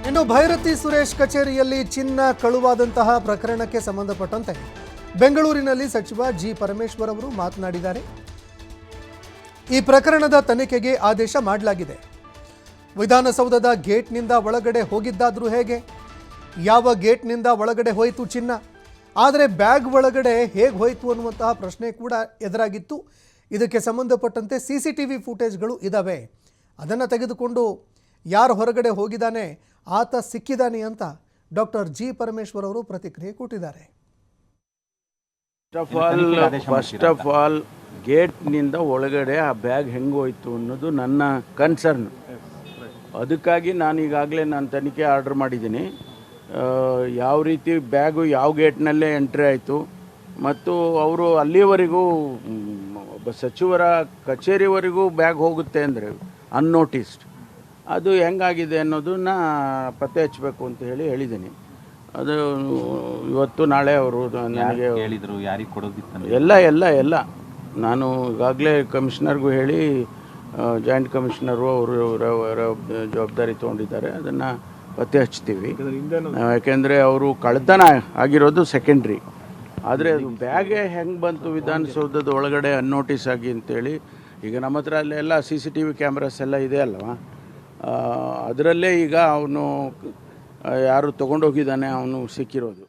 ಇನ್ನು ಭೈರತಿ ಸುರೇಶ್ ಕಚೇರಿಯಲ್ಲಿ ಚಿನ್ನ ಕಳುವಾದಂತಹ ಪ್ರಕರಣಕ್ಕೆ ಸಂಬಂಧಪಟ್ಟಂತೆ ಬೆಂಗಳೂರಿನಲ್ಲಿ ಸಚಿವ ಜಿ ಪರಮೇಶ್ವರ್ ಅವರು ಮಾತನಾಡಿದ್ದಾರೆ. ಈ ಪ್ರಕರಣದ ತನಿಖೆಗೆ ಆದೇಶ ಮಾಡಲಾಗಿದೆ. ವಿಧಾನಸೌಧದ ಗೇಟ್ನಿಂದ ಒಳಗಡೆ ಹೋಗಿದ್ದಾದ್ರೂ ಹೇಗೆ, ಯಾವ ಗೇಟ್ನಿಂದ ಒಳಗಡೆ ಹೋಯಿತು ಚಿನ್ನ, ಆದರೆ ಬ್ಯಾಗ್ ಒಳಗಡೆ ಹೇಗೆ ಹೋಯಿತು ಅನ್ನುವಂತಹ ಪ್ರಶ್ನೆ ಕೂಡ ಎದುರಾಗಿತ್ತು. ಇದಕ್ಕೆ ಸಂಬಂಧಪಟ್ಟಂತೆ CCTV ಫುಟೇಜ್ಗಳು ಇದ್ದಾವೆ. ಅದನ್ನು ತೆಗೆದುಕೊಂಡು ಯಾರು ಹೊರಗಡೆ ಹೋಗಿದ್ದಾನೆ ಆತ ಸಿಕ್ಕಿದ್ದಾನೆ ಅಂತ ಡಾಕ್ಟರ್ ಜಿ ಪರಮೇಶ್ವರ್ ಅವರು ಪ್ರತಿಕ್ರಿಯೆ ಕೊಟ್ಟಿದ್ದಾರೆ. ಫಸ್ಟ್ ಆಫ್ ಆಲ್ ಗೇಟ್ನಿಂದ ಒಳಗಡೆ ಆ ಬ್ಯಾಗ್ ಹೆಂಗೆ ಹೋಯ್ತು ಅನ್ನೋದು ನನ್ನ ಕನ್ಸರ್ನ್. ಅದಕ್ಕಾಗಿ ನಾನು ಈಗಾಗಲೇ ತನಿಖೆ ಆರ್ಡರ್ ಮಾಡಿದ್ದೀನಿ. ಯಾವ ರೀತಿ ಬ್ಯಾಗು ಯಾವ ಗೇಟ್ನಲ್ಲೇ ಎಂಟ್ರಿ ಆಯಿತು ಮತ್ತು ಅವರು ಅಲ್ಲಿವರೆಗೂ ಸಚಿವರ ಕಚೇರಿವರೆಗೂ ಬ್ಯಾಗ್ ಹೋಗುತ್ತೆ ಅಂದರೆ ಅನ್ನೋಟಿಸ್ಡ್, ಅದು ಹೆಂಗಾಗಿದೆ ಅನ್ನೋದನ್ನ ಪತ್ತೆ ಹಚ್ಚಬೇಕು ಅಂತ ಹೇಳಿದ್ದೀನಿ. ಅದು ಇವತ್ತು ನಾಳೆ ಅವರು ನನಗೆ ಹೇಳಿದರು, ಯಾರಿಗೆ ಕೊಡೋದಿತ್ತು ಎಲ್ಲ ನಾನು ಈಗಾಗಲೇ ಕಮಿಷನರ್ಗೂ ಹೇಳಿ, ಜಾಯಿಂಟ್ ಕಮಿಷನರು ಅವರು ಜವಾಬ್ದಾರಿ ತೊಗೊಂಡಿದ್ದಾರೆ. ಅದನ್ನು ಪತ್ತೆ ಹಚ್ತೀವಿ. ಯಾಕೆಂದರೆ ಅವರು ಕಳ್ಳತನ ಆಗಿರೋದು ಸೆಕೆಂಡ್ರಿ, ಆದರೆ ಅದು ಬ್ಯಾಗೆ ಹೆಂಗೆ ಬಂತು ವಿಧಾನಸೌಧದ ಒಳಗಡೆ ಅನ್ನೋಟಿಸ್ ಆಗಿ ಅಂತೇಳಿ ಈಗ ನಮ್ಮ ಹತ್ರ ಅಲ್ಲೆಲ್ಲ CCTV ಕ್ಯಾಮ್ರಾಸ್ ಎಲ್ಲ ಇದೆ ಅಲ್ವಾ, ಅದರಲ್ಲೇ ಈಗ ಅವನು ಯಾರು ತೊಗೊಂಡೋಗಿದ್ದಾನೆ ಅವನು ಸಿಕ್ಕಿರೋದು.